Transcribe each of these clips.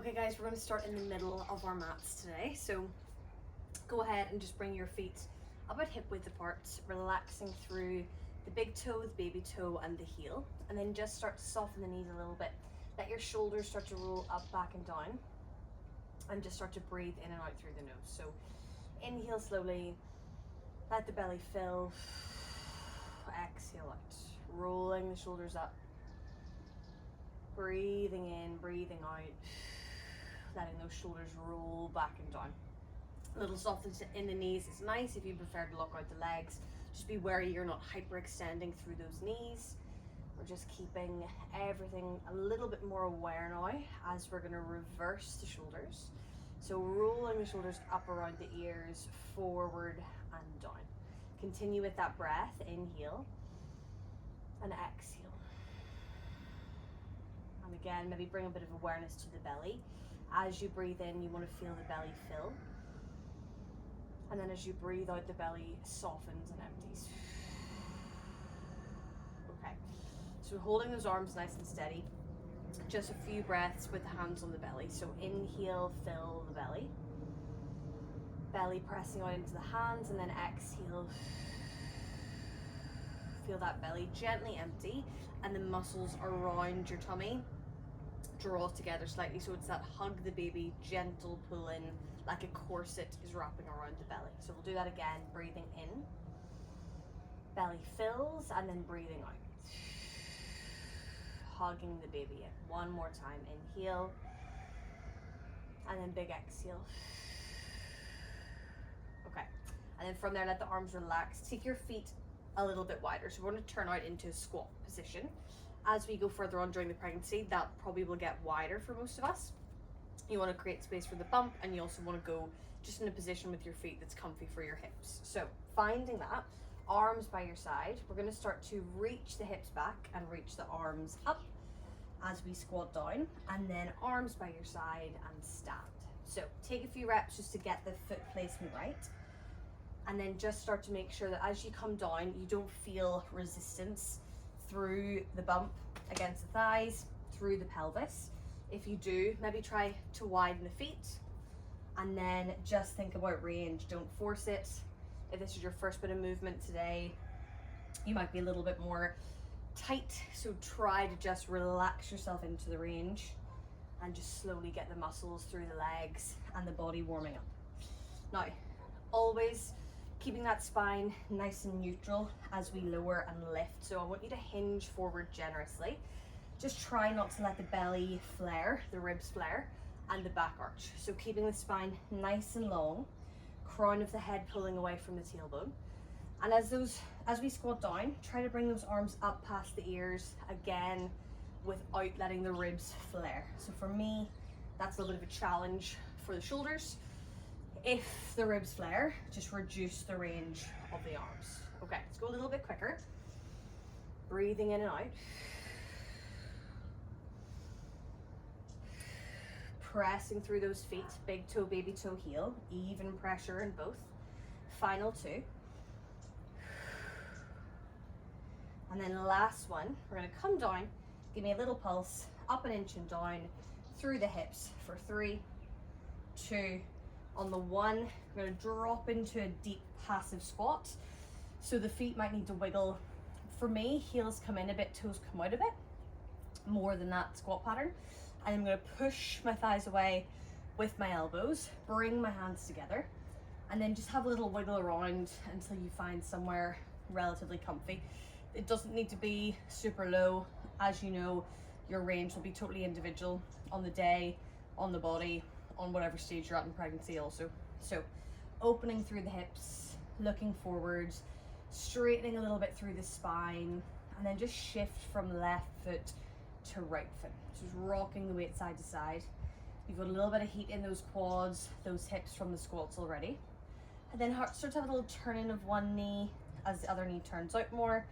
Okay guys, we're going to start in the middle of our mats today. So go ahead and just bring your feet about hip width apart, relaxing through the big toe, the baby toe and the heel. And then just start to soften the knees a little bit. Let your shoulders start to roll up, back and down. And just start to breathe in and out through the nose. So inhale slowly, let the belly fill. Exhale out, rolling the shoulders up. Breathing in, breathing out. Letting those shoulders roll back and down. A little softness in the knees is nice if you prefer to lock out the legs. Just be wary you're not hyperextending through those knees. We're just keeping everything a little bit more aware now as we're going to reverse the shoulders. So rolling the shoulders up around the ears, forward and down. Continue with that breath, inhale and exhale. And again, maybe bring a bit of awareness to the belly. As you breathe in, you want to feel the belly fill. And then as you breathe out, the belly softens and empties. Okay, so holding those arms nice and steady. Just a few breaths with the hands on the belly. So inhale, fill the belly. Belly pressing out into the hands, and then exhale. Feel that belly gently empty, and the muscles around your tummy draw together slightly, so it's that hug the baby, gentle pull in, like a corset is wrapping around the belly. So we'll do that again, breathing in, belly fills, and then breathing out, hugging the baby in. One more time, inhale, and then big exhale. Okay, and then from there, let the arms relax. Take your feet a little bit wider, so we're going to turn out into a squat position. As we go further on during the pregnancy, that probably will get wider for most of us. You want to create space for the bump, and you also want to go just in a position with your feet that's comfy for your hips. So finding that, arms by your side, we're going to start to reach the hips back and reach the arms up as we squat down, and then arms by your side and stand. So take a few reps just to get the foot placement right. And then just start to make sure that as you come down, you don't feel resistance through the bump against the thighs, through the pelvis. If you do, maybe try to widen the feet, and then just think about range. Don't force it. If this is your first bit of movement today, you might be a little bit more tight, so try to just relax yourself into the range and just slowly get the muscles through the legs and the body warming up. Now, always keeping that spine nice and neutral as we lower and lift. So I want you to hinge forward generously. Just try not to let the belly flare, the ribs flare, and the back arch. So keeping the spine nice and long, crown of the head pulling away from the tailbone. And as we squat down, try to bring those arms up past the ears, again, without letting the ribs flare. So for me, that's a little bit of a challenge for the shoulders. If the ribs flare, just reduce the range of the arms. Okay, let's go a little bit quicker. Breathing in and out. Pressing through those feet, big toe, baby toe, heel. Even pressure in both. Final two. And then last one, we're gonna come down, give me a little pulse, up an inch and down, through the hips for 3, 2, on the 1, we're going to drop into a deep passive squat. So the feet might need to wiggle. For me, heels come in a bit, toes come out a bit, more than that squat pattern. And I'm going to push my thighs away with my elbows, bring my hands together, and then just have a little wiggle around until you find somewhere relatively comfy. It doesn't need to be super low. As you know, your range will be totally individual on the day, on the body, on whatever stage you're at in pregnancy also. So opening through the hips, looking forwards, straightening a little bit through the spine, and then just shift from left foot to right foot. Just rocking the weight side to side. You've got a little bit of heat in those quads, those hips from the squats already. And then start to have a little turn in of one knee as the other knee turns out more,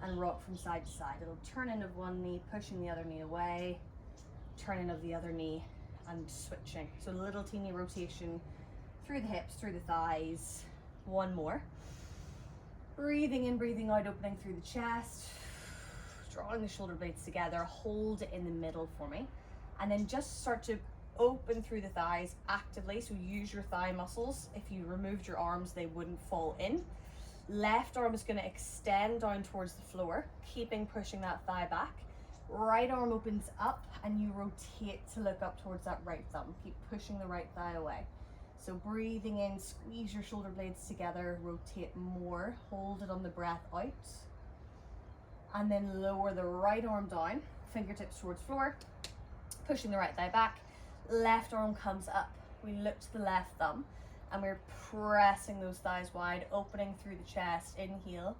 and rock from side to side. It'll turn in of one knee, pushing the other knee away, turn in of the other knee, and switching. So a little teeny rotation through the hips, through the thighs. One more. Breathing in, breathing out, opening through the chest, drawing the shoulder blades together. Hold it in the middle for me, and then just start to Open through the thighs actively, so use your thigh muscles. If you removed your arms, they wouldn't fall in. Left arm is going to extend down towards the floor, keeping pushing that thigh back. Right arm opens up and you rotate to look up towards that right thumb. Keep pushing the right thigh away. So breathing in, squeeze your shoulder blades together, rotate more, hold it on the breath out. And then lower the right arm down, fingertips towards floor, pushing the right thigh back. Left arm comes up. We look to the left thumb and we're pressing those thighs wide, opening through the chest. Inhale,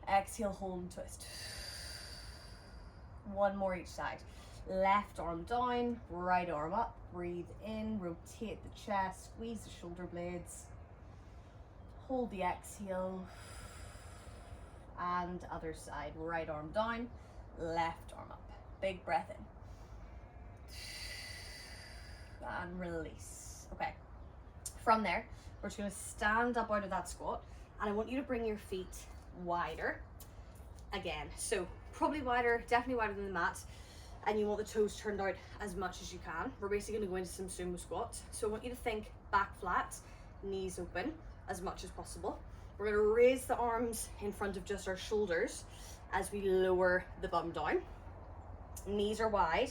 exhale, hold and twist. One more each side. Left arm down, right arm up. Breathe in, rotate the chest, squeeze the shoulder blades. Hold the exhale. And other side, right arm down, left arm up. Big breath in. And release. Okay. From there, we're just going to stand up out of that squat, and I want you to bring your feet wider again. So probably wider, definitely wider than the mat, and you want the toes turned out as much as you can. We're basically going to go into some sumo squats. So I want you to think back flat, knees open as much as possible. We're going to raise the arms in front of just our shoulders as we lower the bum down. Knees are wide,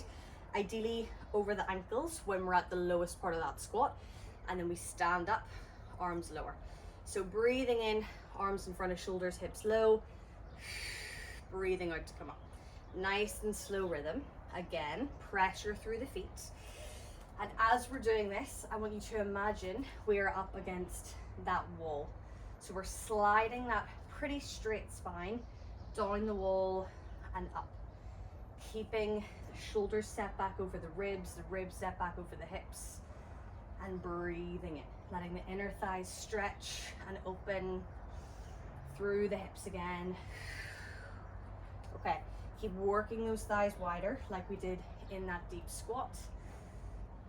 ideally over the ankles when we're at the lowest part of that squat, and then we stand up, arms lower. So breathing in, arms in front of shoulders, hips low, breathing out to come up. Nice and slow rhythm. Again, pressure through the feet. And as we're doing this, I want you to imagine we are up against that wall. So we're sliding that pretty straight spine down the wall and up, keeping the shoulders set back over the ribs set back over the hips, and breathing in, letting the inner thighs stretch and open through the hips again. Okay, keep working those thighs wider like we did in that deep squat.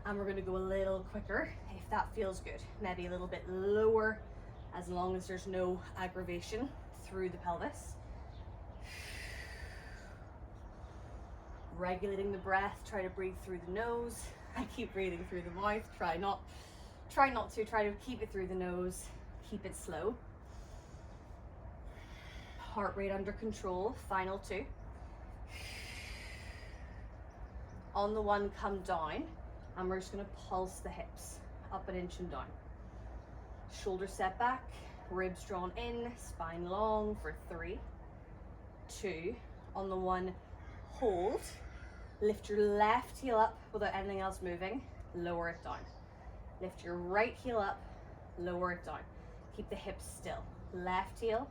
And we're gonna go a little quicker if that feels good. Maybe a little bit lower, as long as there's no aggravation through the pelvis. Regulating the breath, try to breathe through the nose. I keep breathing through the mouth. Try not to. Try to keep it through the nose. Keep it slow. Heart rate under control. Final two. On the one, come down, and we're just going to pulse the hips up an inch and down. Shoulders set back, ribs drawn in, spine long for 3, 2. On the one, hold. Lift your left heel up without anything else moving. Lower it down. Lift your right heel up, lower it down. Keep the hips still. Left heel,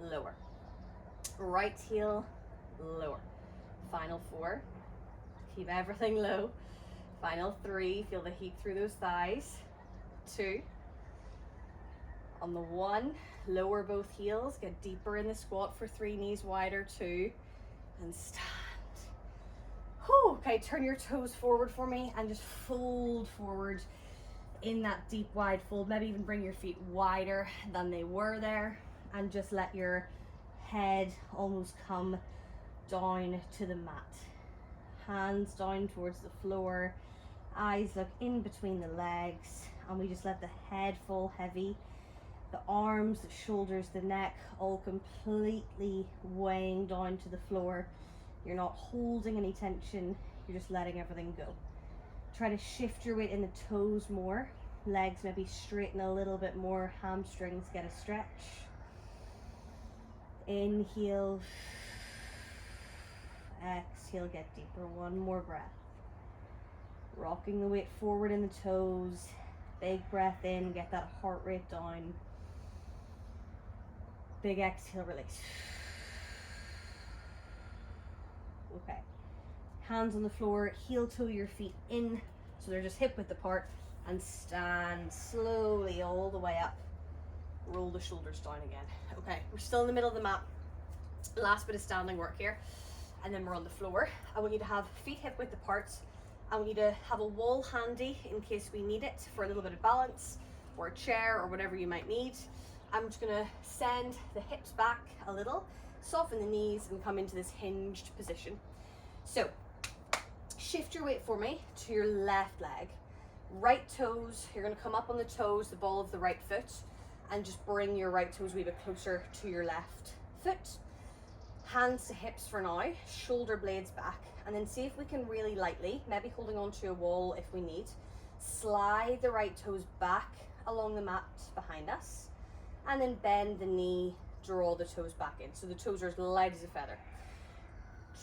lower. Right heel, lower. Final 4. Keep everything low. Final 3. Feel the heat through those thighs. 2. On the 1, lower both heels. Get deeper in the squat for 3, knees wider. 2. And stand. Whew. Okay, turn your toes forward for me and just fold forward in that deep wide fold. Maybe even bring your feet wider than they were there, and just let your head almost come down to the mat. Hands down towards the floor, eyes look in between the legs, and we just let the head fall heavy. The arms, the shoulders, the neck, all completely weighing down to the floor. You're not holding any tension, you're just letting everything go. Try to shift your weight in the toes more. Legs maybe straighten a little bit more, hamstrings get a stretch. Inhale, exhale, get deeper. One more breath. Rocking the weight forward in the toes. Big breath in, get that heart rate down. Big exhale, release. Okay. Hands on the floor, heel toe your feet in, so they're just hip width apart, and stand slowly all the way up. Roll the shoulders down again. Okay, we're still in the middle of the mat. Last bit of standing work here, and then we're on the floor. I want you to have feet hip width apart. I want you to have a wall handy in case we need it for a little bit of balance, or a chair, or whatever you might need. I'm just gonna send the hips back a little, soften the knees, and come into this hinged position. So shift your weight for me to your left leg. Right toes, you're going to come up on the toes, the ball of the right foot, and just bring your right toes a wee bit closer to your left foot. Hands to hips for now, shoulder blades back, and then see if we can really lightly, maybe holding onto a wall if we need, slide the right toes back along the mat behind us, and then bend the knee, draw the toes back in. So the toes are as light as a feather.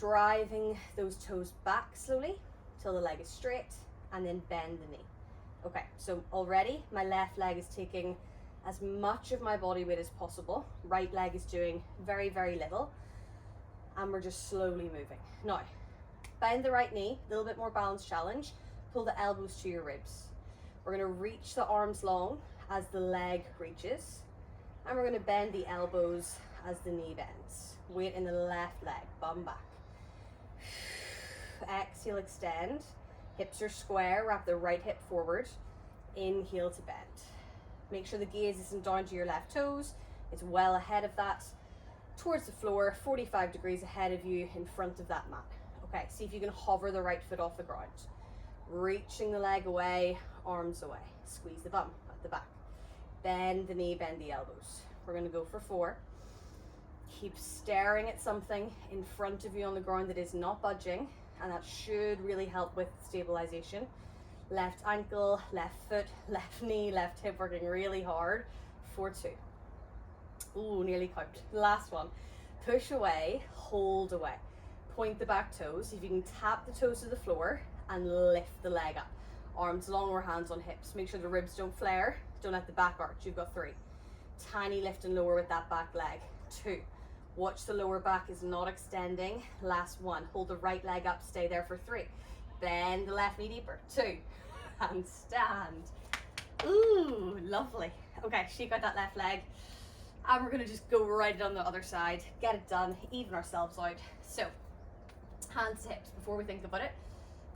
Driving those toes back slowly till the leg is straight, and then bend the knee. Okay, so already my left leg is taking as much of my body weight as possible. Right leg is doing very, very little. And we're just slowly moving. Now, bend the right knee, a little bit more balance challenge. Pull the elbows to your ribs. We're gonna reach the arms long as the leg reaches. And we're gonna bend the elbows as the knee bends. Weight in the left leg, bum back. Exhale, extend. Hips are square, wrap the right hip forward. Inhale to bend. Make sure the gaze isn't down to your left toes. It's well ahead of that. Towards the floor, 45 degrees ahead of you, in front of that mat. Okay, see if you can hover the right foot off the ground. Reaching the leg away, arms away. Squeeze the bum at the back. Bend the knee, bend the elbows. We're gonna go for 4. Keep staring at something in front of you on the ground that is not budging, and that should really help with stabilization. Left ankle, left foot, left knee, left hip working really hard. 4, 2. Ooh, nearly caught. Last one. Push away, hold away. Point the back toes. If you can tap the toes to the floor and lift the leg up. Arms long or hands on hips. Make sure the ribs don't flare. Don't let the back arch. You've got 3. Tiny lift and lower with that back leg. 2. Watch the lower back is not extending. Last 1. Hold the right leg up. Stay there for 3. Bend the left knee deeper. 2. And stand. Ooh, lovely. Okay, shake out that left leg. And we're gonna just go right on the other side, get it done, even ourselves out. So, hands to hips before we think about it.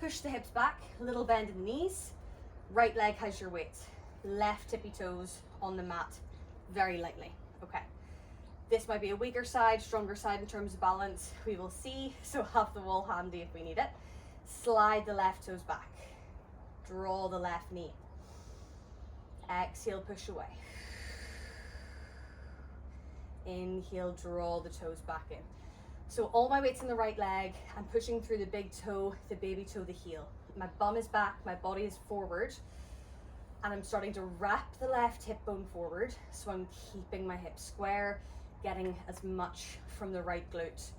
Push the hips back, little bend in the knees. Right leg has your weight. Left tippy toes on the mat, very lightly. Okay. This might be a weaker side, stronger side in terms of balance. We will see, so have the wall handy if we need it. Slide the left toes back. Draw the left knee. Exhale, push away. Inhale, draw the toes back in. So all my weight's in the right leg. I'm pushing through the big toe, the baby toe, the heel. My bum is back, my body is forward, and I'm starting to wrap the left hip bone forward. So I'm keeping my hips square, getting as much from the right glute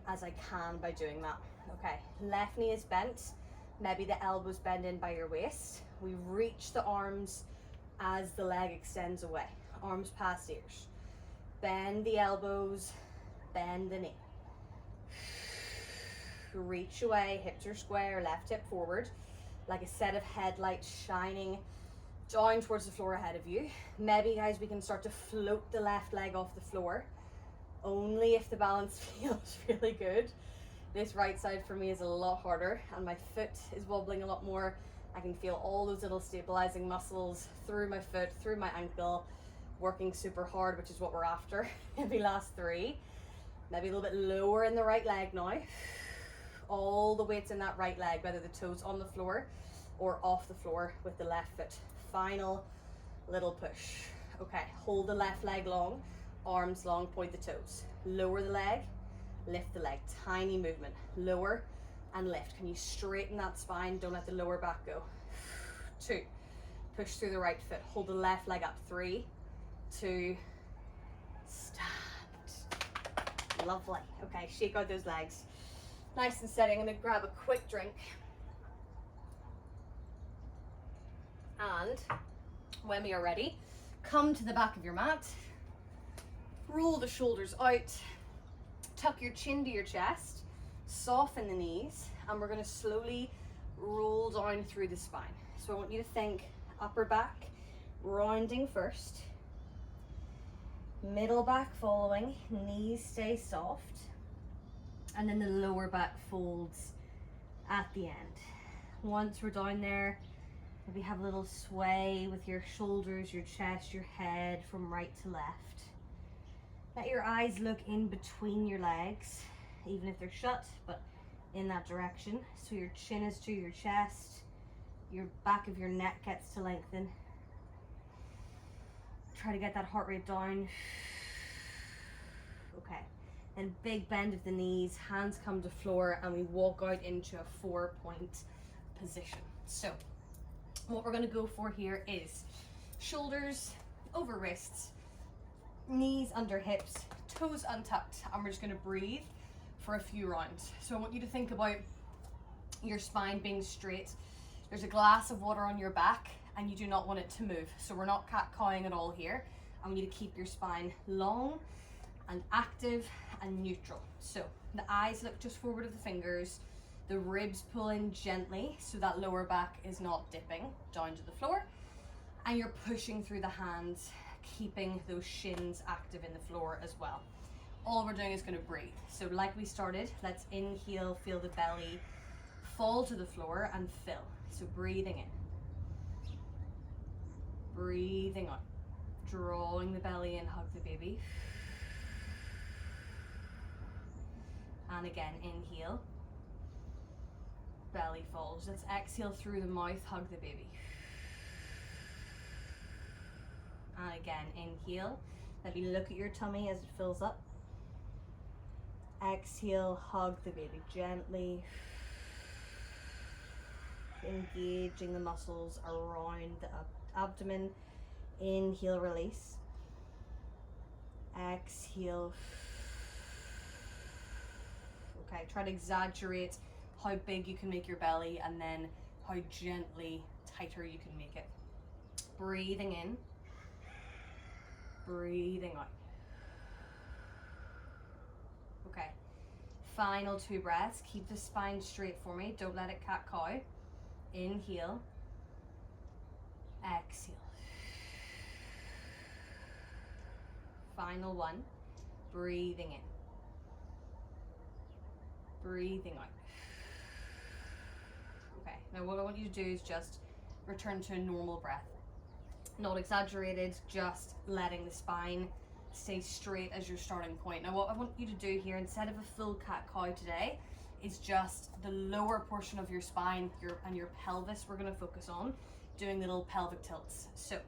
as I can by doing that. Okay, left knee is bent. Maybe the elbows bend in by your waist. We reach the arms as the leg extends away. Arms past ears. Bend the elbows, bend the knee. Reach away, hips are square, left hip forward, like a set of headlights shining down towards the floor ahead of you. Maybe, guys, we can start to float the left leg off the floor, only if the balance feels really good. This right side for me is a lot harder, and my foot is wobbling a lot more. I can feel all those little stabilizing muscles through my foot, through my ankle, working super hard, which is what we're after. Maybe last 3. Maybe a little bit lower in the right leg now. All the weight's in that right leg, whether the toes on the floor or off the floor with the left foot. Final little push. Okay, hold the left leg long, arms long, point the toes. Lower the leg, lift the leg. Tiny movement. Lower and lift. Can you straighten that spine? Don't let the lower back go. 2. Push through the right foot. Hold the left leg up. 3, 2, stand. Lovely. Okay, shake out those legs. Nice and steady. I'm going to grab a quick drink. And when we are ready, come to the back of your mat. Roll the shoulders out. Tuck your chin to your chest. Soften the knees. And we're going to slowly roll down through the spine. So I want you to think upper back, rounding first. Middle back following, knees stay soft, and then the lower back folds at the end. Once we're down there, maybe have a little sway with your shoulders, your chest, your head from right to left. Let your eyes look in between your legs, even if they're shut, but in that direction. So your chin is to your chest, your back of your neck gets to lengthen. Try to get that heart rate down. Okay, then big bend of the knees, hands come to floor, and we walk out into a 4-point position. So what we're going to go for here is shoulders over wrists, knees under hips, toes untucked, and we're just going to breathe for a few rounds. So I want you to think about your spine being straight. There's a glass of water on your back and you do not want it to move. So we're not cat-cawing at all here. I want you to keep your spine long and active and neutral. So the eyes look just forward of the fingers, the ribs pull in gently so that lower back is not dipping down to the floor, and you're pushing through the hands, keeping those shins active in the floor as well. All we're doing is going to breathe. So like we started, let's inhale, feel the belly fall to the floor and fill. So breathing in, breathing out, drawing the belly in, hug the baby. And again, inhale, belly falls. Let's exhale through the mouth, hug the baby. And again, inhale, let me look at your tummy as it fills up. Exhale, hug the baby gently, engaging the muscles around the abdomen. Inhale, release. Exhale. Okay, try to exaggerate how big you can make your belly and then how gently tighter you can make it. Breathing in, breathing out. Okay, final 2 breaths. Keep the spine straight for me. Don't let it cat-cow. Inhale, exhale. Final 1, breathing in, breathing out. Okay, now what I want you to do is just return to a normal breath. Not exaggerated, just letting the spine stay straight as your starting point. Now what I want you to do here, instead of a full cat-cow today, is just the lower portion of your spine and your pelvis we're going to focus on, doing little pelvic tilts. So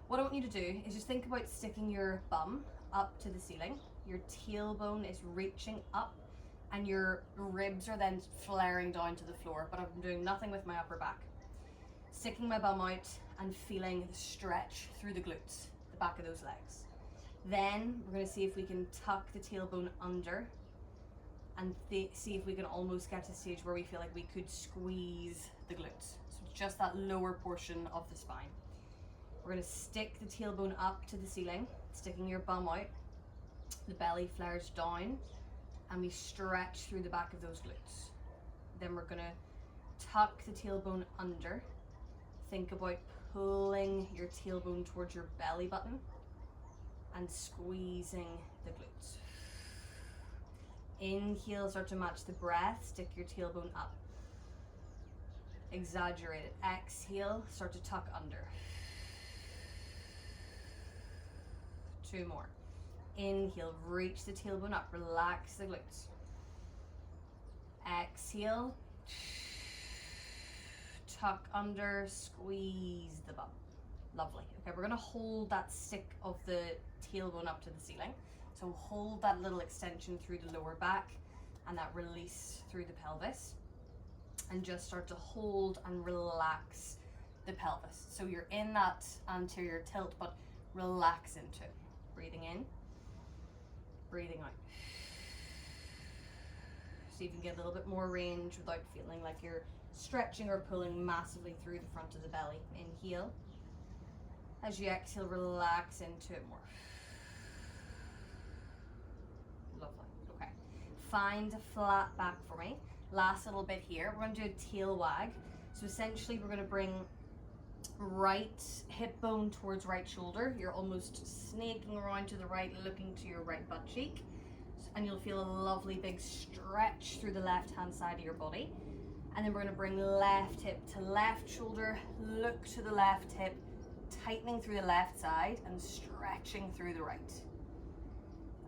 what I want you to do is just think about sticking your bum up to the ceiling. Your tailbone is reaching up and your ribs are then flaring down to the floor, but I'm doing nothing with my upper back. Sticking my bum out and feeling the stretch through the glutes, the back of those legs. Then we're going to see if we can tuck the tailbone under and see if we can almost get to a stage where we feel like we could squeeze the glutes. So it's just that lower portion of the spine. We're going to stick the tailbone up to the ceiling, sticking your bum out. The belly flares down and we stretch through the back of those glutes. Then we're going to tuck the tailbone under. Think about pulling your tailbone towards your belly button and squeezing the glutes. Inhale, start to match the breath, stick your tailbone up. Exaggerate it. Exhale, start to tuck under. 2 more. Inhale, reach the tailbone up, relax the glutes. Exhale, tuck under, squeeze the bum. Lovely. Okay, we're gonna hold that stick of the tailbone up to the ceiling. So hold that little extension through the lower back and that release through the pelvis. And just start to hold and relax the pelvis. So you're in that anterior tilt, but relax into it. Breathing in, breathing out. So you can get a little bit more range without feeling like you're stretching or pulling massively through the front of the belly. Inhale. As you exhale, relax into it more. Lovely. Okay. Find a flat back for me. Last little bit here. We're going to do a tail wag. So essentially we're going to bring right hip bone towards right shoulder. You're almost snaking around to the right, looking to your right butt cheek. And you'll feel a lovely big stretch through the left hand side of your body. And then we're going to bring left hip to left shoulder, look to the left hip, tightening through the left side and stretching through the right.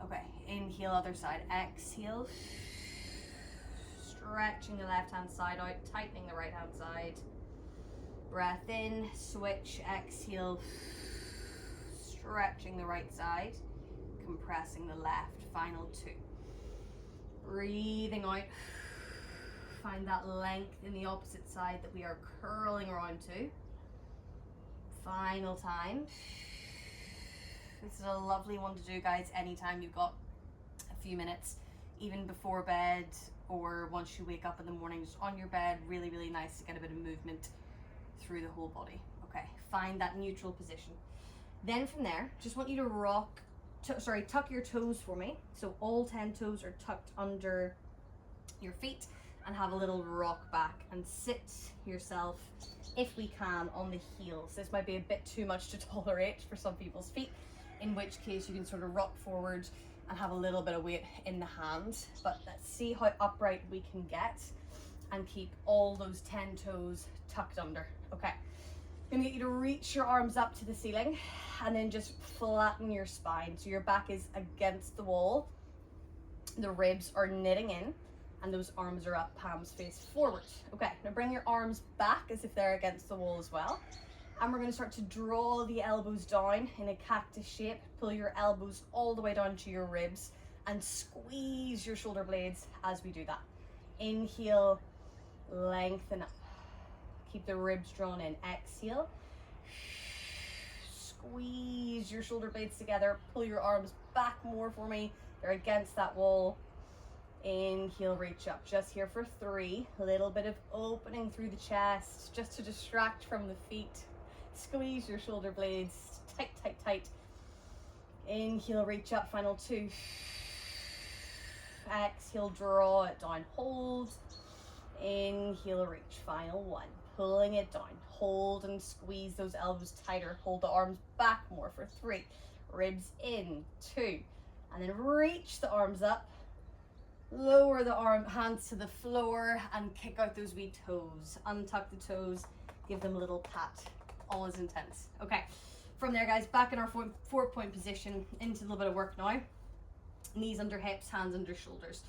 Okay, inhale, other side. Exhale, stretching the left hand side out, tightening the right hand side. Breath in, switch, exhale, stretching the right side, compressing the left. Final 2. Breathing out, find that length in the opposite side that we are curling around to. Final time. This is a lovely one to do, guys, anytime you've got a few minutes, even before bed or once you wake up in the morning, just on your bed. Really, really nice to get a bit of movement through the whole body. Okay, find that neutral position. Then from there, just want you to tuck your toes for me. So all 10 toes are tucked under your feet, and have a little rock back and sit yourself, if we can, on the heels. This might be a bit too much to tolerate for some people's feet, in which case you can sort of rock forward and have a little bit of weight in the hand. But let's see how upright we can get and keep all those 10 toes tucked under. Okay, I'm gonna get you to reach your arms up to the ceiling and then just flatten your spine. So your back is against the wall, the ribs are knitting in, and those arms are up, palms face forward. Okay, now bring your arms back as if they're against the wall as well. And we're gonna start to draw the elbows down in a cactus shape. Pull your elbows all the way down to your ribs and squeeze your shoulder blades as we do that. Inhale, lengthen up. Keep the ribs drawn in. Exhale. Squeeze your shoulder blades together. Pull your arms back more for me. They're against that wall. Inhale, reach up. Just here for 3. A little bit of opening through the chest, just to distract from the feet. Squeeze your shoulder blades tight, tight, tight. Inhale, reach up. Final 2. Exhale, draw it down. Hold. Inhale, reach. Final 1. Pulling it down. Hold and squeeze those elbows tighter. Hold the arms back more for 3. Ribs in. 2. And then reach the arms up. Lower the hands to the floor and kick out those wee toes. Untuck the toes. Give them a little pat. All is intense. Okay. From there, guys, back in our 4-point position, into a little bit of work now. Knees under hips, hands under shoulders.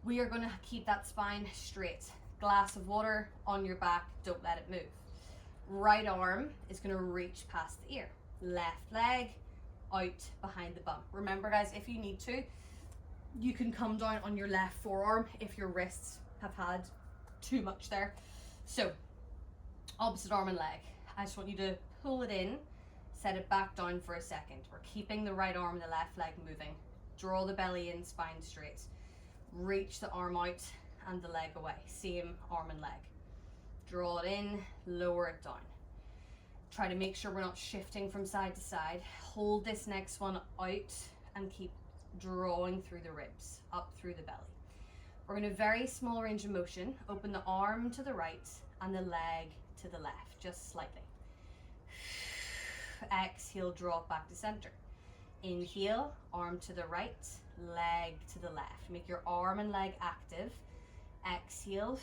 We are going to keep that spine straight. Glass of water on your back, don't let it move. Right arm is going to reach past the ear. Left leg out behind the bum. Remember, guys, if you need to, you can come down on your left forearm if your wrists have had too much there. So, opposite arm and leg. I just want you to pull it in, set it back down for a second. We're keeping the right arm and the left leg moving. Draw the belly in, spine straight. Reach the arm out and the leg away. Same arm and leg. Draw it in, lower it down. Try to make sure we're not shifting from side to side. Hold this next one out and keep drawing through the ribs, up through the belly. We're going to very small range of motion. Open the arm to the right and the leg to the left, just slightly. Exhale, draw it back to center. Inhale, arm to the right, leg to the left. Make your arm and leg active. Exhale,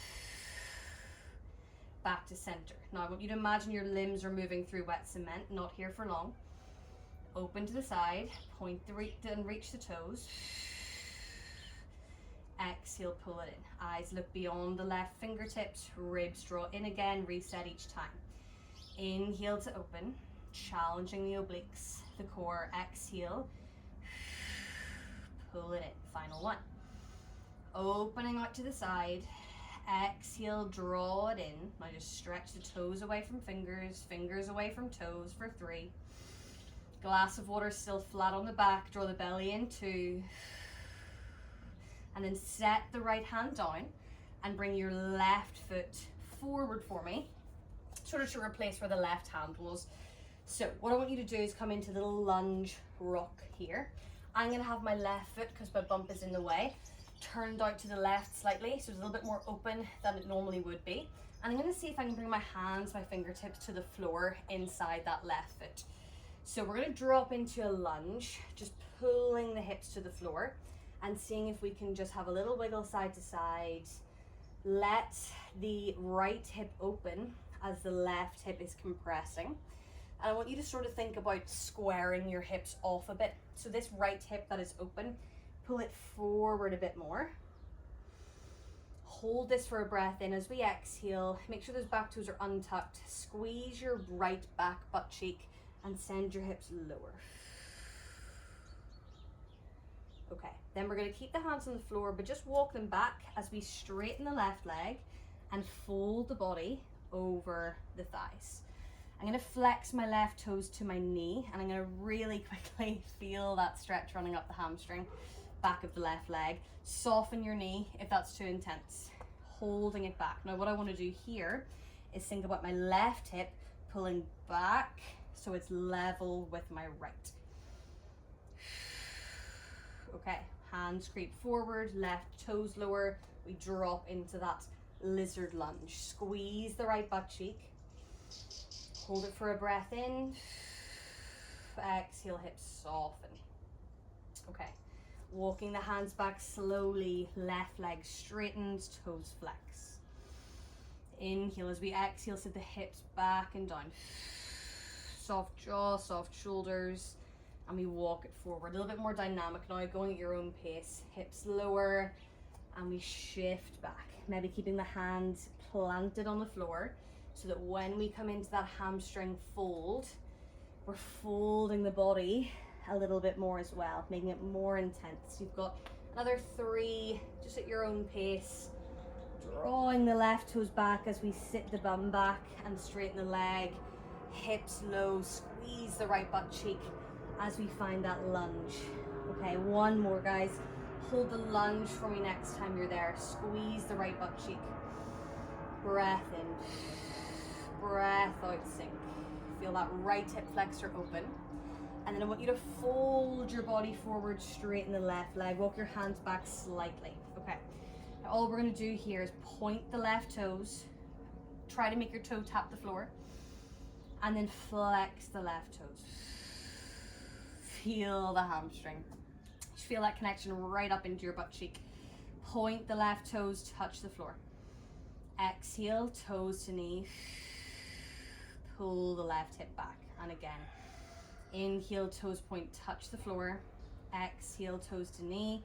back to center. Now I want you to imagine your limbs are moving through wet cement, not here for long. Open to the side, point and reach the toes. Exhale, pull it in. Eyes look beyond the left fingertips, ribs draw in again, reset each time. Inhale to open, challenging the obliques, the core. Exhale, pull it in. Final 1. Opening out to the side. Exhale, draw it in. Now just stretch the toes away from fingers, fingers away from toes for 3. Glass of water still flat on the back. Draw the belly in. 2. And then set the right hand down and bring your left foot forward for me, sort of to replace where the left hand was. So what I want you to do is come into the lunge rock here. I'm going to have my left foot, because my bump is in the way, turned out to the left slightly, so it's a little bit more open than it normally would be. And I'm going to see if I can bring my hands, my fingertips to the floor inside that left foot. So we're going to drop into a lunge, just pulling the hips to the floor and seeing if we can just have a little wiggle side to side. Let the right hip open as the left hip is compressing. And I want you to sort of think about squaring your hips off a bit. So this right hip that is open, pull it forward a bit more. hold this for a breath in. As we exhale, make sure those back toes are untucked. Squeeze your right back butt cheek and send your hips lower. Okay, then we're going to keep the hands on the floor, but just walk them back as we straighten the left leg and fold the body over the thighs. I'm going to flex my left toes to my knee, and I'm going to really quickly feel that stretch running up the hamstring, back of the left leg. Soften your knee if that's too intense, holding it back. Now what I want to do here is think about my left hip pulling back so it's level with my right. Okay, hands creep forward, left toes lower. We drop into that lizard lunge. Squeeze the right butt cheek. Hold it for a breath in. Exhale, hips soften. Okay, walking the hands back slowly. Left leg straightens, toes flex. Inhale as we exhale, sit the hips back and down. Soft jaw, soft shoulders. And we walk it forward. A little bit more dynamic now, going at your own pace. Hips lower, and we shift back. Maybe keeping the hands planted on the floor so that when we come into that hamstring fold, we're folding the body a little bit more as well, making it more intense. You've got another 3, just at your own pace. Drawing the left toes back as we sit the bum back and straighten the leg. Hips low, squeeze the right butt cheek as we find that lunge. Okay, one more, guys. Hold the lunge for me next time you're there. Squeeze the right butt cheek. Breath in, breath out, sink. Feel that right hip flexor open. And then I want you to fold your body forward, straighten the left leg. Walk your hands back slightly. Okay, now all we're gonna do here is point the left toes. Try to make your toe tap the floor. And then flex the left toes. Feel the hamstring. Just feel that connection right up into your butt cheek. Point the left toes, touch the floor. Exhale, toes to knee. Pull the left hip back. And again, inhale, toes point, touch the floor. Exhale, toes to knee.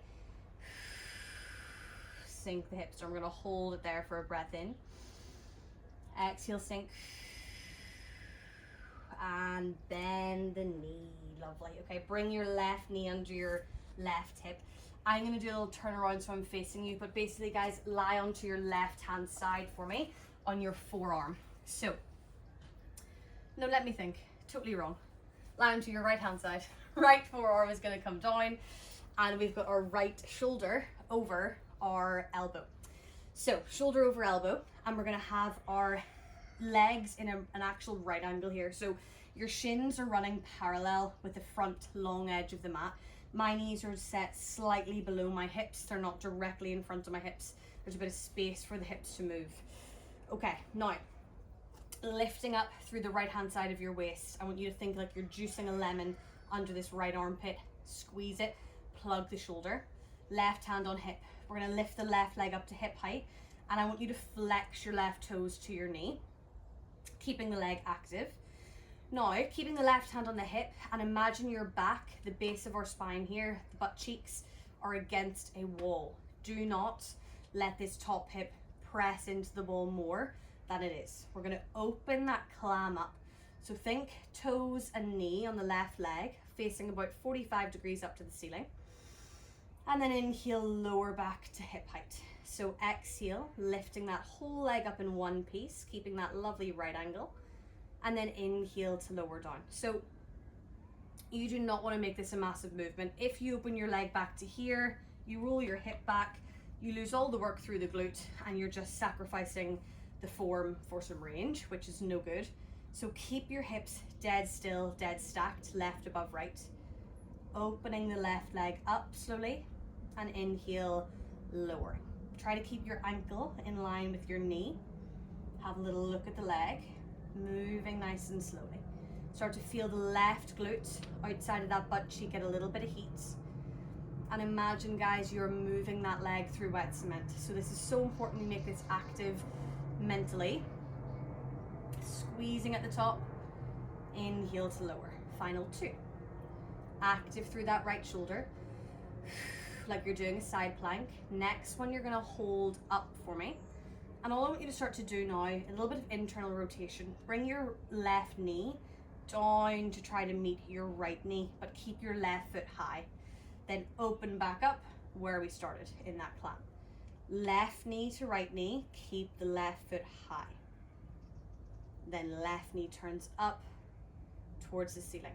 Sink the hips. So I'm going to hold it there for a breath in. Exhale, sink. And bend the knee. Lovely. Okay, bring your left knee under your left hip. I'm going to do a little turnaround so I'm facing you, but basically, guys, lie onto your left hand side for me on your forearm. So, no, let me think. Totally wrong. Lie onto your right hand side. Right forearm is going to come down, and we've got our right shoulder over our elbow. So, shoulder over elbow, and we're going to have our legs in an actual right angle here. So your shins are running parallel with the front long edge of the mat. My knees are set slightly below my hips. They're not directly in front of my hips. There's a bit of space for the hips to move. Okay, now lifting up through the right hand side of your waist. I want you to think like you're juicing a lemon under this right armpit. Squeeze it, plug the shoulder, left hand on hip. We're going to lift the left leg up to hip height, and I want you to flex your left toes to your knee, keeping the leg active. Now, keeping the left hand on the hip, and imagine your back, the base of our spine here, the butt cheeks are against a wall. Do not let this top hip press into the wall more than it is. We're going to open that clam up. So think toes and knee on the left leg, facing about 45 degrees up to the ceiling. And then inhale, lower back to hip height. So exhale, lifting that whole leg up in one piece, keeping that lovely right angle. And then inhale to lower down. So you do not want to make this a massive movement. If you open your leg back to here, you roll your hip back, you lose all the work through the glute, and you're just sacrificing the form for some range, which is no good. So keep your hips dead still, dead stacked, left above right. Opening the left leg up slowly, and inhale, lowering. Try to keep your ankle in line with your knee. Have a little look at the leg. Moving nice and slowly. Start to feel the left glute outside of that butt cheek get a little bit of heat. And imagine, guys, you're moving that leg through wet cement. So this is so important we make this active mentally. Squeezing at the top. Inhale to lower. Final 2. Active through that right shoulder. like you're doing a side plank. Next one, you're gonna hold up for me. And all I want you to start to do now, a little bit of internal rotation. Bring your left knee down to try to meet your right knee, but keep your left foot high. Then open back up where we started in that clamp. Left knee to right knee, keep the left foot high. Then left knee turns up towards the ceiling.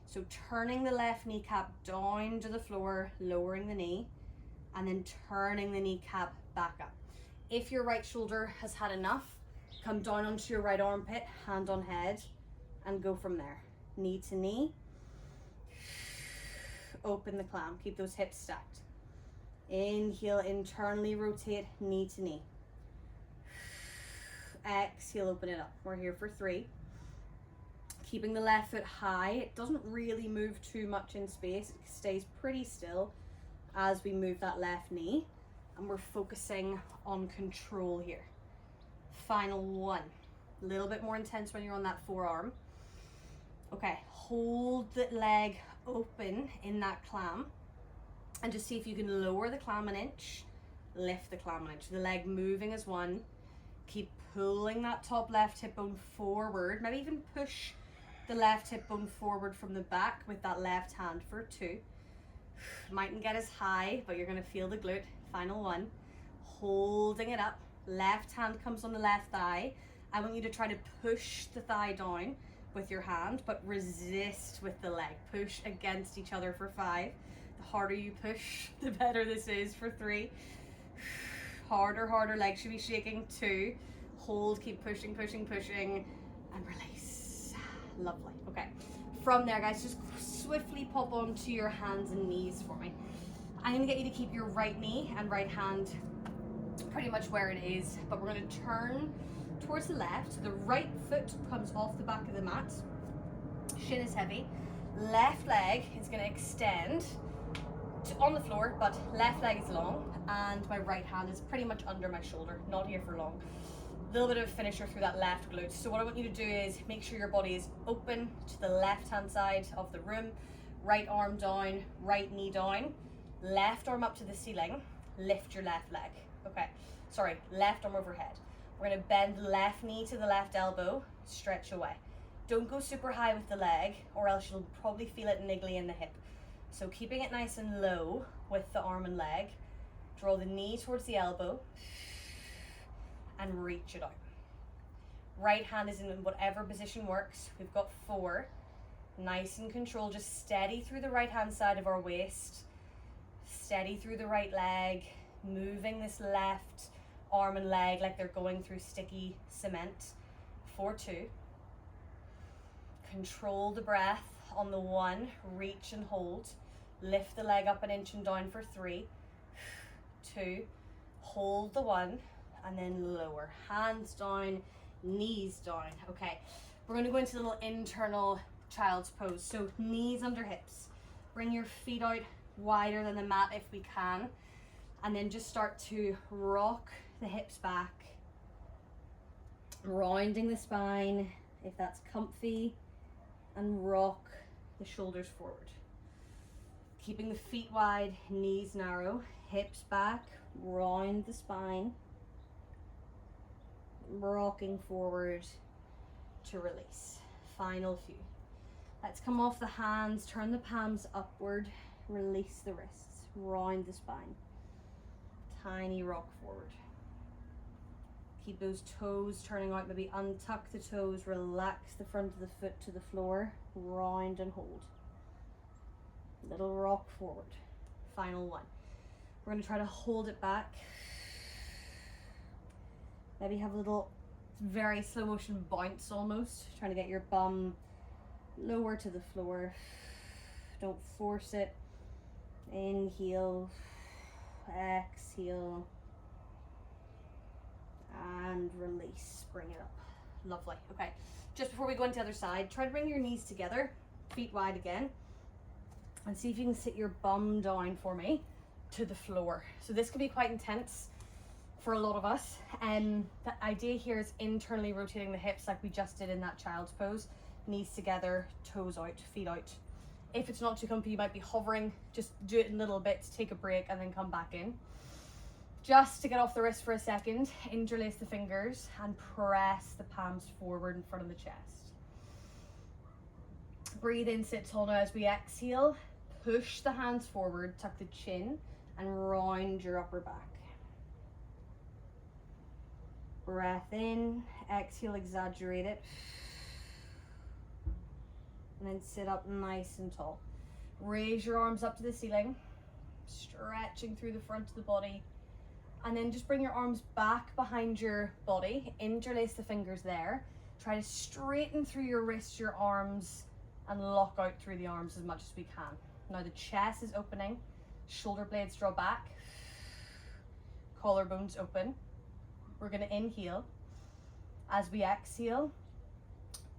So turning the left kneecap down to the floor, lowering the knee, and then turning the kneecap back up. If your right shoulder has had enough, come down onto your right armpit, hand on head, and go from there. Knee to knee. Open the clamp, keep those hips stacked. Inhale, internally rotate, knee to knee. Exhale, open it up. We're here for 3. Keeping the left foot high. It doesn't really move too much in space. It stays pretty still as we move that left knee. And we're focusing on control here. Final 1. A little bit more intense when you're on that forearm. Okay, hold the leg open in that clam. And just see if you can lower the clam an inch, lift the clam an inch. The leg moving as one. Keep pulling that top left hip bone forward. Maybe even push the left hip bone forward from the back with that left hand for 2. Mightn't get as high, but you're gonna feel the glute. Final 1. Holding it up. Left hand comes on the left thigh. I want you to try to push the thigh down with your hand, but resist with the leg. Push against each other for 5. The harder you push, the better this is for 3. Harder, harder, legs should be shaking. 2. Hold, keep pushing, pushing, pushing, and release. Lovely. Okay. From there, guys, just swiftly pop onto your hands and knees for me. I'm gonna get you to keep your right knee and right hand pretty much where it is, but we're gonna turn towards the left. The right foot comes off the back of the mat. Shin is heavy. Left leg is gonna extend on the floor, but left leg is long, and my right hand is pretty much under my shoulder, not here for long. A little bit of a finisher through that left glute. So what I want you to do is make sure your body is open to the left hand side of the room. Right arm down, right knee down, left arm up to the ceiling, lift your left leg. Okay, sorry, left arm overhead. We're gonna bend left knee to the left elbow, stretch away. Don't go super high with the leg, or else you'll probably feel it niggly in the hip. So keeping it nice and low with the arm and leg, draw the knee towards the elbow, and reach it out. Right hand is in whatever position works. We've got 4. Nice and controlled, just steady through the right hand side of our waist, steady through the right leg, moving this left arm and leg like they're going through sticky cement. 4, 2. Control the breath on the 1, reach and hold. Lift the leg up an inch and down for 3, 2. Hold the 1, and then lower. Hands down, knees down. Okay, we're gonna go into the little internal child's pose. So knees under hips. Bring your feet out wider than the mat if we can. And then just start to rock the hips back. Rounding the spine if that's comfy. And rock the shoulders forward. Keeping the feet wide, knees narrow, hips back, round the spine. Rocking forward to release. Final few. Let's come off the hands, turn the palms upward, release the wrists, round the spine. Tiny rock forward. Keep those toes turning out, maybe untuck the toes, relax the front of the foot to the floor, round and hold. Little rock forward. Final 1. We're going to try to hold it back. Maybe have a little very slow motion bounce almost, trying to get your bum lower to the floor. Don't force it. Inhale, exhale, and release. Bring it up. Lovely. Okay, just before we go into the other side, try to bring your knees together, feet wide again, and see if you can sit your bum down for me to the floor. So this can be quite intense for a lot of us. The idea here is internally rotating the hips like we just did in that child's pose. Knees together, toes out, feet out. If it's not too comfy, you might be hovering. Just do it in little bits, take a break, and then come back in. Just to get off the wrist for a second, interlace the fingers and press the palms forward in front of the chest. Breathe in, sit tall now. As we exhale, push the hands forward, tuck the chin, and round your upper back. Breath in, exhale, exaggerate it. And then sit up nice and tall. Raise your arms up to the ceiling, stretching through the front of the body. And then just bring your arms back behind your body, interlace the fingers there. Try to straighten through your wrists, your arms, and lock out through the arms as much as we can. Now the chest is opening, shoulder blades draw back, collarbones open. We're gonna inhale. As we exhale,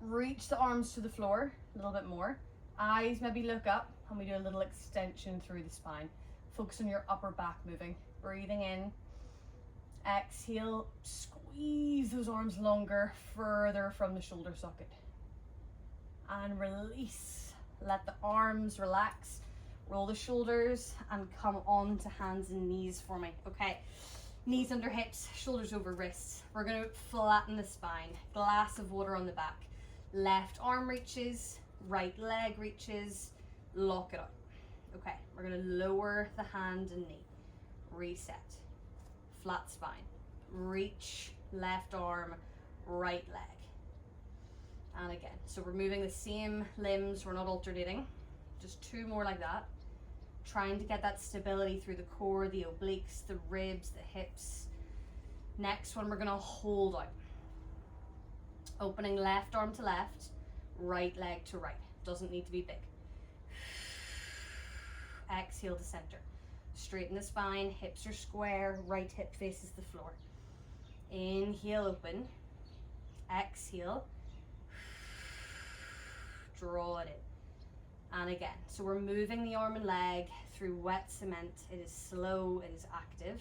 reach the arms to the floor a little bit more. Eyes maybe look up, and we do a little extension through the spine. Focus on your upper back moving. Breathing in. Exhale, squeeze those arms longer, further from the shoulder socket. And release. Let the arms relax. Roll the shoulders and come on to hands and knees for me. Okay, knees under hips, shoulders over wrists. We're gonna flatten the spine. Glass of water on the back. Left arm reaches, right leg reaches, lock it out. Okay, we're gonna lower the hand and knee. Reset. Flat spine. Reach, left arm, right leg. And again, so we're moving the same limbs, we're not alternating. Just 2 more like that. Trying to get that stability through the core, the obliques, the ribs, the hips. Next one, we're gonna hold out. Opening left arm to left, right leg to right. Doesn't need to be big. Exhale to center. Straighten the spine, hips are square, right hip faces the floor. Inhale, open. Exhale. Draw it in. And again, so we're moving the arm and leg through wet cement. It is slow, it is active.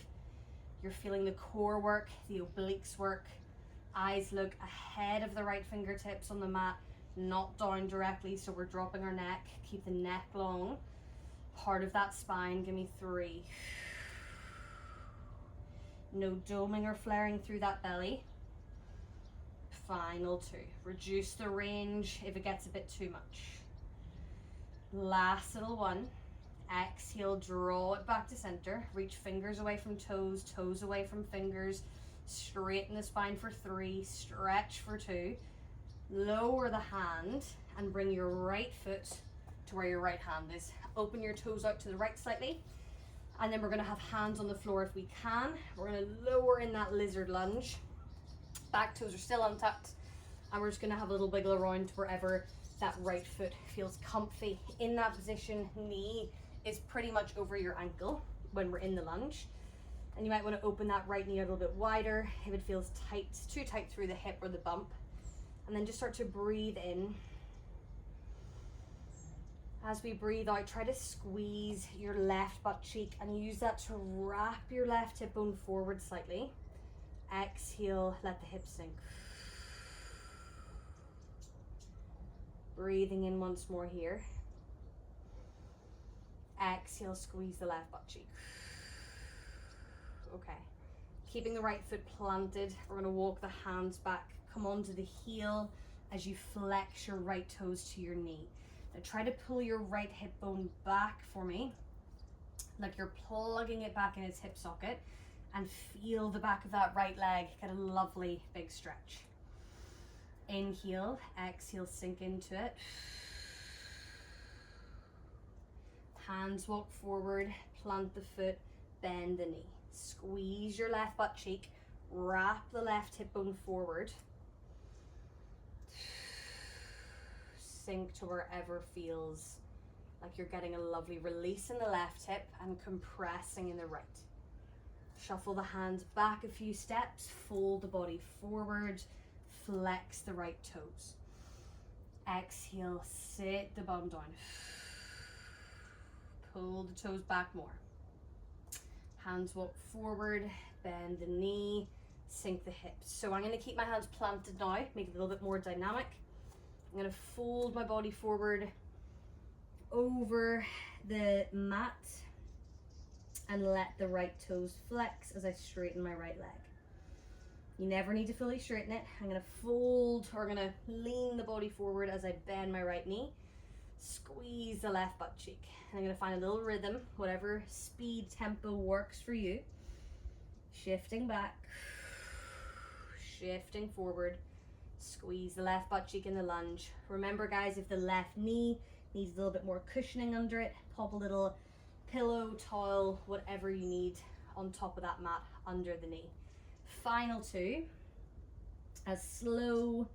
You're feeling the core work, the obliques work. Eyes look ahead of the right fingertips on the mat, not down directly, so we're dropping our neck. Keep the neck long. Part of that spine, give me 3. No doming or flaring through that belly. Final 2. Reduce the range if it gets a bit too much. Last little one. Exhale, draw it back to center. Reach fingers away from toes, toes away from fingers. Straighten the spine for 3. Stretch for 2. Lower the hand and bring your right foot to where your right hand is. Open your toes out to the right slightly. And then we're gonna have hands on the floor if we can. We're gonna lower in that lizard lunge. Back toes are still untucked. And we're just gonna have a little wiggle around wherever that right foot feels comfy. In that position, knee is pretty much over your ankle when we're in the lunge. And you might wanna open that right knee a little bit wider if it feels tight, too tight through the hip or the bump. And then just start to breathe in. As we breathe out, try to squeeze your left butt cheek and use that to wrap your left hip bone forward slightly. Exhale, let the hips sink. Breathing in once more here. Exhale, squeeze the left butt cheek. Okay, keeping the right foot planted. We're gonna walk the hands back, come onto the heel as you flex your right toes to your knee. Now try to pull your right hip bone back for me, like you're plugging it back in its hip socket, and feel the back of that right leg get a lovely big stretch. Inhale, exhale, sink into it. Hands walk forward, plant the foot, bend the knee. Squeeze your left butt cheek, wrap the left hip bone forward. Sink to wherever feels like you're getting a lovely release in the left hip and compressing in the right. Shuffle the hands back a few steps, fold the body forward, flex the right toes. Exhale, sit the bum down. Pull the toes back more. Hands walk forward, bend the knee, sink the hips. So I'm going to keep my hands planted now, make it a little bit more dynamic. I'm going to fold my body forward, over the mat and let the right toes flex as I straighten my right leg. You never need to fully straighten it. I'm gonna fold, or gonna lean the body forward as I bend my right knee. Squeeze the left butt cheek. I'm gonna find a little rhythm, whatever speed, tempo works for you. Shifting back, shifting forward. Squeeze the left butt cheek in the lunge. Remember guys, if the left knee needs a little bit more cushioning under it, pop a little pillow, towel, whatever you need on top of that mat under the knee. Final two, as slow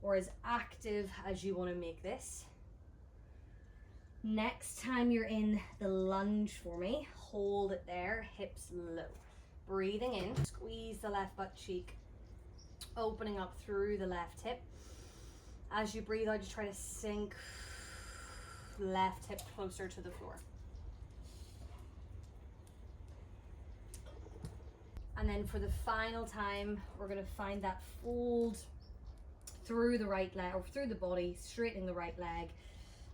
or as active as you want to make this. Next time you're in the lunge for me, hold it there, hips low. Breathing in, squeeze the left butt cheek, opening up through the left hip. As you breathe out, just try to sink left hip closer to the floor. And then for the final time, we're going to find that fold through the right leg, or through the body, straightening the right leg.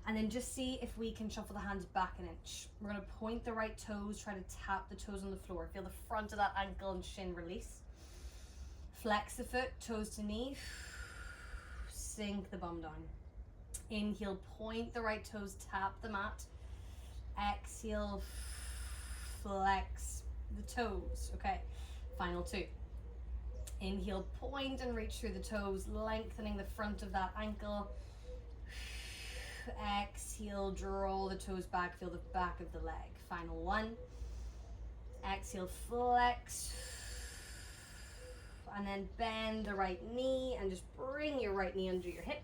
And then just see if we can shuffle the hands back an inch. We're going to point the right toes, try to tap the toes on the floor. Feel the front of that ankle and shin release. Flex the foot, toes to knee. Sink the bum down. Inhale, point the right toes, tap the mat. Exhale, flex the toes. Okay, final two. Inhale, point and reach through the toes, lengthening the front of that ankle. Exhale, draw the toes back, feel the back of the leg. Final one. Exhale, flex. And then bend the right knee and just bring your right knee under your hip.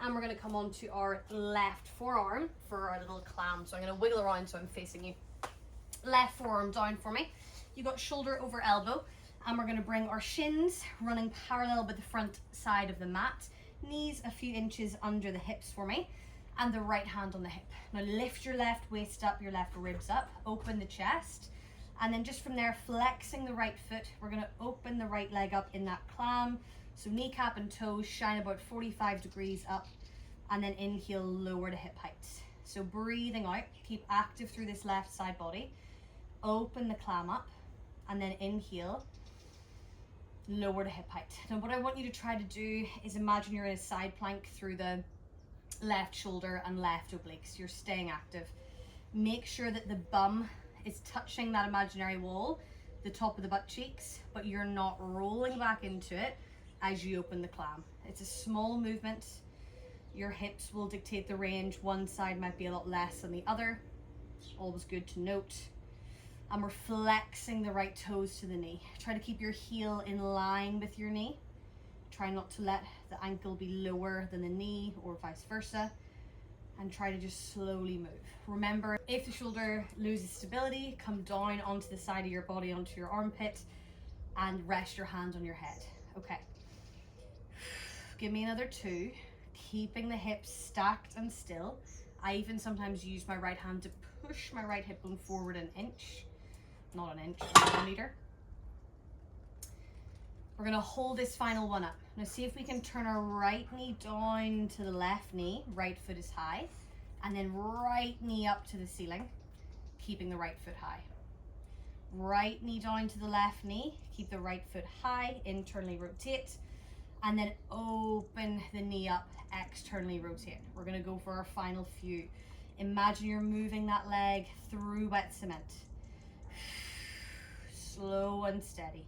And we're going to come on to our left forearm for our little clam. So I'm going to wiggle around so I'm facing you. Left forearm down for me. You got shoulder over elbow. And we're going to bring our shins running parallel with the front side of the mat. Knees a few inches under the hips for me. And the right hand on the hip. Now lift your left waist up, your left ribs up. Open the chest. And then just from there, flexing the right foot, we're going to open the right leg up in that clam. So kneecap and toes shine about 45 degrees up. And then inhale, lower to hip height. So breathing out, keep active through this left side body. Open the clam up. And then inhale, lower to hip height. Now what I want you to try to do is imagine you're in a side plank through the left shoulder and left obliques. You're staying active. Make sure that the bum is touching that imaginary wall, the top of the butt cheeks, but you're not rolling back into it as you open the clam. It's a small movement. Your hips will dictate the range. One side might be a lot less than the other. Always good to note. And we're flexing the right toes to the knee. Try to keep your heel in line with your knee. Try not to let the ankle be lower than the knee or vice versa. And try to just slowly move. Remember, if the shoulder loses stability, come down onto the side of your body, onto your armpit, and rest your hand on your head. Okay. Give me another two. Keeping the hips stacked and still. I even sometimes use my right hand to push my right hip bone forward an inch. Not an inch, a millimeter. We're gonna hold this final one up. Now see if we can turn our right knee down to the left knee, right foot is high, and then right knee up to the ceiling, keeping the right foot high. Right knee down to the left knee, keep the right foot high, internally rotate, and then open the knee up, externally rotate. We're gonna go for our final few. Imagine you're moving that leg through wet cement. Slow and steady.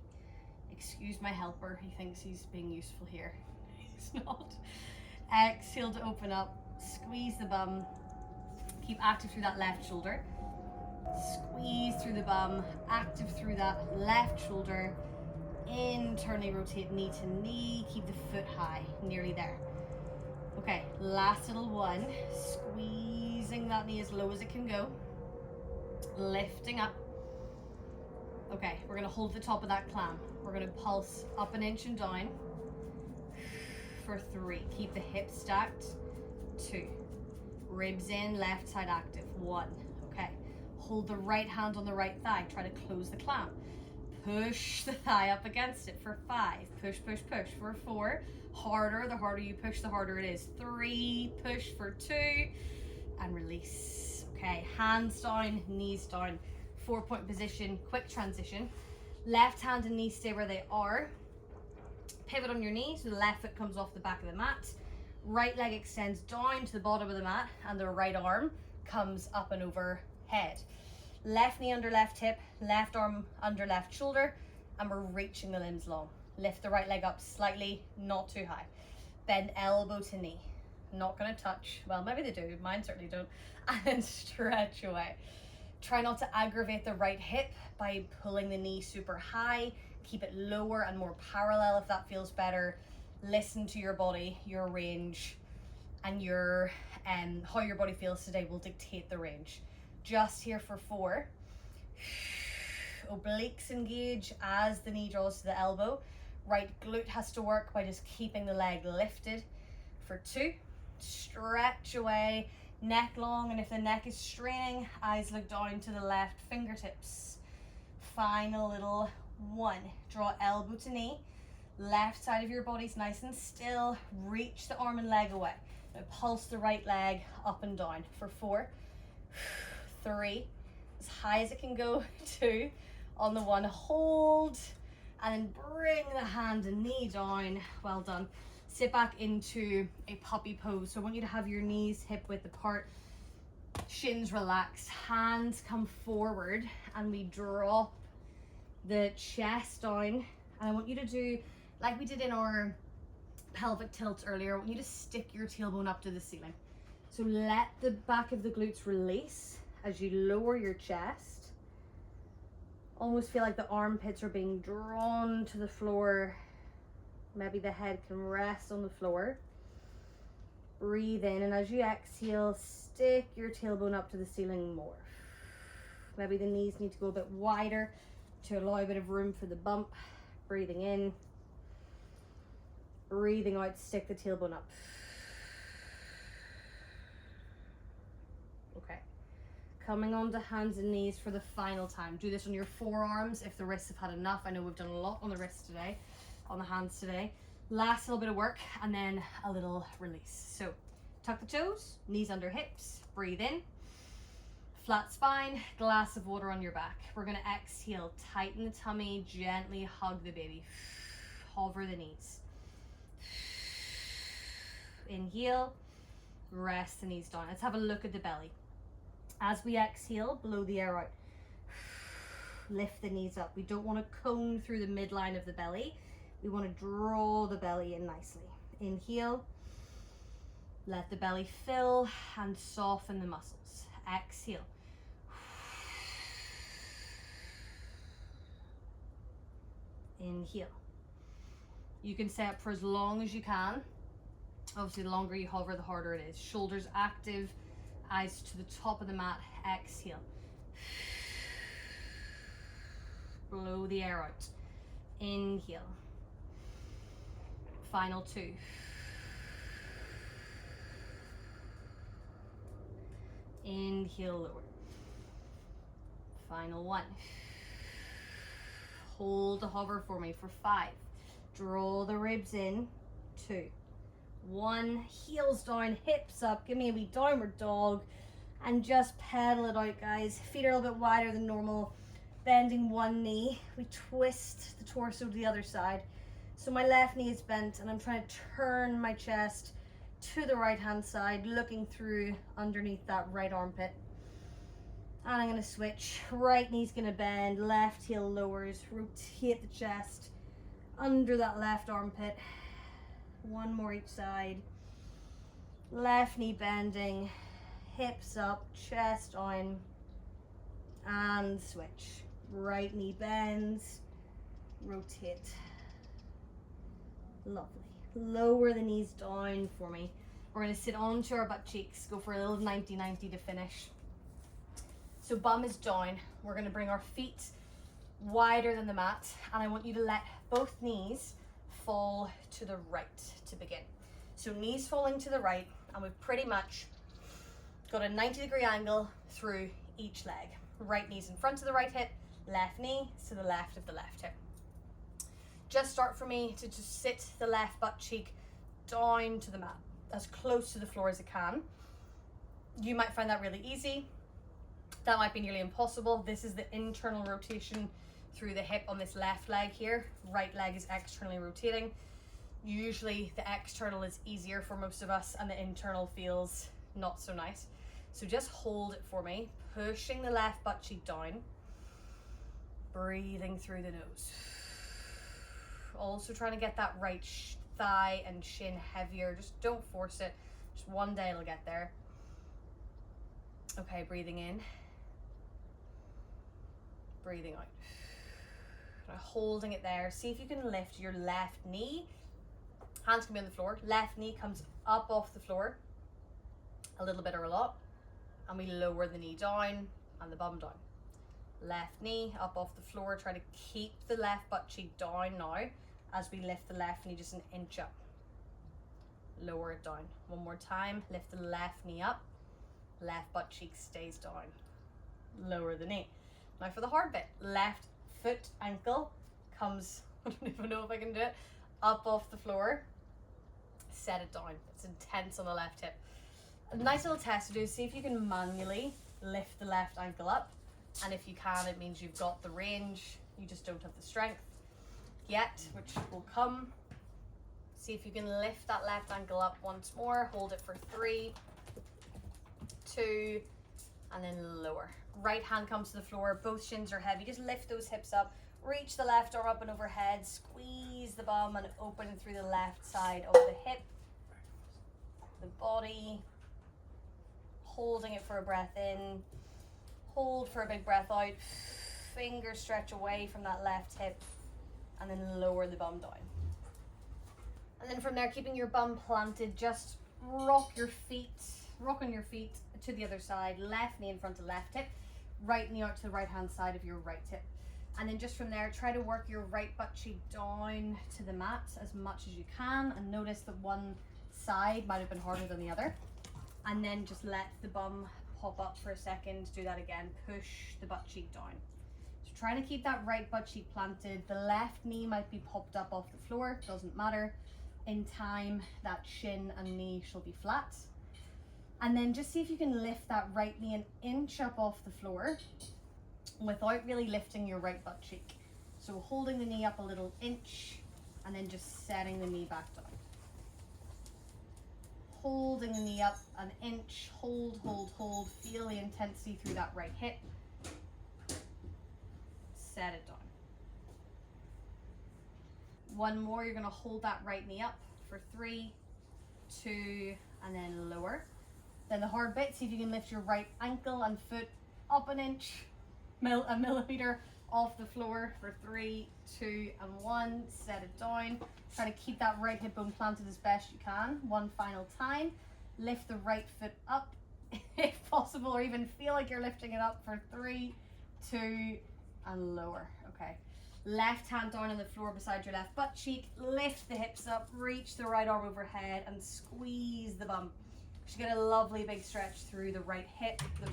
Excuse my helper, he thinks he's being useful here. He's not. Exhale to open up, squeeze the bum, keep active through that left shoulder. Squeeze through the bum, active through that left shoulder. Internally rotate knee to knee, keep the foot high, nearly there. Okay, last little one, squeezing that knee as low as it can go. Lifting up. Okay, we're gonna hold the top of that clam. We're gonna pulse up an inch and down for 3. Keep the hips stacked. 2. Ribs in, left side active. 1. Okay, hold the right hand on the right thigh. Try to close the clam. Push the thigh up against it for 5. Push, push, push for 4. Harder, the harder you push, the harder it is. 3. Push for 2. and release. Okay, hands down, knees down, 4-point position, quick transition. Left hand and knees stay where they are. Pivot on your knee, so the left foot comes off the back of the mat. Right leg extends down to the bottom of the mat, and the right arm comes up and overhead. Left knee under left hip, left arm under left shoulder, and we're reaching the limbs long. Lift the right leg up slightly, not too high. Bend elbow to knee. Not gonna touch, well, maybe they do, mine certainly don't. And stretch away. Try not to aggravate the right hip by pulling the knee super high. Keep it lower and more parallel if that feels better. Listen to your body, your range, and your how your body feels today will dictate the range. Just here for 4. Obliques engage as the knee draws to the elbow. Right glute has to work by just keeping the leg lifted. For 2, stretch away, neck long, and if the neck is straining, eyes look down to the left fingertips. Final little 1, draw elbow to knee. Left side of your body's nice and still. Reach the arm and leg away. Now pulse the right leg up and down for 4, 3, as high as it can go, 2, on the 1, hold, and then bring the hand and knee down. Well done. Sit back into a puppy pose. So I want you to have your knees hip width apart, shins relaxed, hands come forward, and we drop the chest down. And I want you to do like we did in our pelvic tilt earlier. I want you to stick your tailbone up to the ceiling. So let the back of the glutes release as you lower your chest. Almost feel like the armpits are being drawn to the floor. Maybe the head can rest on the floor. Breathe in, and as you exhale, stick your tailbone up to the ceiling more. Maybe the knees need to go a bit wider to allow a bit of room for the bump. Breathing in. Breathing out, stick the tailbone up. Okay. Coming onto hands and knees for the final time. Do this on your forearms if the wrists have had enough. I know we've done a lot on the wrists today, on the hands today. Last little bit of work, and then a little release. So tuck the toes, knees under hips, breathe in. Flat spine, glass of water on your back. We're gonna exhale, tighten the tummy, gently hug the baby. Hover the knees. Inhale, rest the knees down. Let's have a look at the belly. As we exhale, blow the air out. Lift the knees up. We don't want to cone through the midline of the belly. We want to draw the belly in nicely. Inhale, let the belly fill and soften the muscles. Exhale. Inhale. You can stay up for as long as you can. Obviously, the longer you hover, the harder it is. Shoulders active, eyes to the top of the mat. Exhale. Blow the air out. Inhale. Final 2. Inhale, lower. Final 1. Hold the hover for me for 5. Draw the ribs in. 2. 1, heels down, hips up. Give me a wee downward dog and just pedal it out, guys. Feet are a little bit wider than normal. Bending one knee. We twist the torso to the other side. So my left knee is bent and I'm trying to turn my chest to the right hand side, looking through underneath that right armpit. And I'm gonna switch. Right knee's gonna bend, left heel lowers, rotate the chest under that left armpit. 1 more each side. Left knee bending, hips up, chest on, and switch. Right knee bends, rotate. Lovely. Lower the knees down for me. We're going to sit onto our butt cheeks, go for a little 90-90 to finish. So bum is down. We're going to bring our feet wider than the mat, and I want you to let both knees fall to the right to begin. So knees falling to the right, and we've pretty much got a 90-degree angle through each leg. Right knee's in front of the right hip, left knee to the left of the left hip. Just start for me to just sit the left butt cheek down to the mat, as close to the floor as it can. You might find that really easy. That might be nearly impossible. This is the internal rotation through the hip on this left leg here. Right leg is externally rotating. Usually the external is easier for most of us and the internal feels not so nice. So just hold it for me, pushing the left butt cheek down, breathing through the nose. Also trying to get that right thigh and shin heavier. Just don't force it. Just one day it'll get there. Okay, breathing in, breathing out. Holding it there. See if you can lift your left knee. Hands can be on the floor. Left knee comes up off the floor a little bit or a lot, and we lower the knee down and the bum down. Left knee up off the floor. Try to keep the left butt cheek down now as we lift the left knee just an inch up. Lower it down. One more time. Lift the left knee up. Left butt cheek stays down. Lower the knee. Now for the hard bit. Left foot ankle comes, I don't even know if I can do it, up off the floor. Set it down. It's intense on the left hip. A nice little test to do is see if you can manually lift the left ankle up. And if you can, it means you've got the range. You just don't have the strength yet, which will come. See if you can lift that left ankle up once more. Hold it for 3, 2, and then lower. Right hand comes to the floor, both shins are heavy. Just lift those hips up, reach the left arm up and overhead, squeeze the bum and open through the left side of the hip, the body. Holding it for a breath in, hold for a big breath out, fingers stretch away from that left hip, and then lower the bum down. And then from there, keeping your bum planted, just rock on your feet to the other side, left knee in front of left hip, right knee out to the right hand side of your right hip. And then just from there, try to work your right butt cheek down to the mat as much as you can, and notice that one side might have been harder than the other. And then just let the bum pop up for a second. Do that again. Push the butt cheek down. So trying to keep that right butt cheek planted. The left knee might be popped up off the floor. Doesn't matter. In time, that shin and knee shall be flat. And then just see if you can lift that right knee an inch up off the floor without really lifting your right butt cheek. So holding the knee up a little inch and then just setting the knee back down. Holding the knee up an inch, hold, feel the intensity through that right hip. Set it down. One more, you're gonna hold that right knee up for 3, 2, and then lower. Then the hard bit, see if you can lift your right ankle and foot up an inch, a millimeter off the floor for 3, 2, and 1. Set it down. Try to keep that right hip bone planted as best you can. One final time. Lift the right foot up if possible, or even feel like you're lifting it up for 3, 2, and lower. Okay. Left hand down on the floor beside your left butt cheek. Lift the hips up, reach the right arm overhead, and squeeze the bum. You should get a lovely big stretch through the right hip, the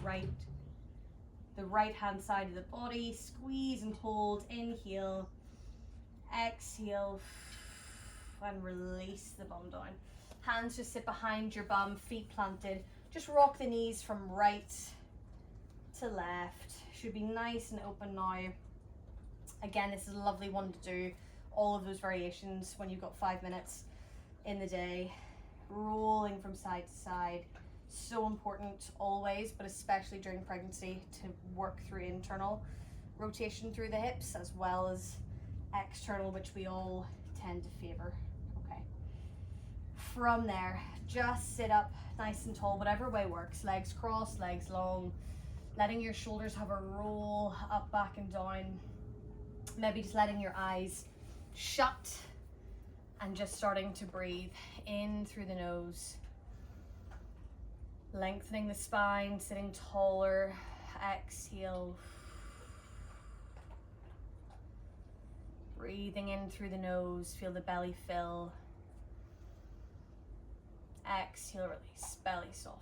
right hand side of the body. Squeeze and hold. Inhale, exhale, and release the bum down. Hands just sit behind your bum, feet planted. Just rock the knees from right to left. Should be nice and open now. Again, this is a lovely one to do all of those variations when you've got 5 minutes in the day. Rolling from side to side. So important always, but especially during pregnancy, to work through internal rotation through the hips as well as external, which we all tend to favor. Okay. From there, just sit up nice and tall, whatever way works. Legs crossed, legs long, letting your shoulders have a roll up, back, and down. Maybe just letting your eyes shut and just starting to breathe in through the nose. Lengthening the spine, sitting taller. Exhale. Breathing in through the nose, feel the belly fill. Exhale, release, belly softened.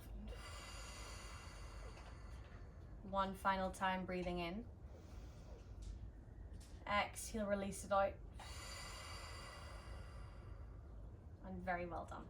One final time, breathing in. Exhale, release it out. And very well done.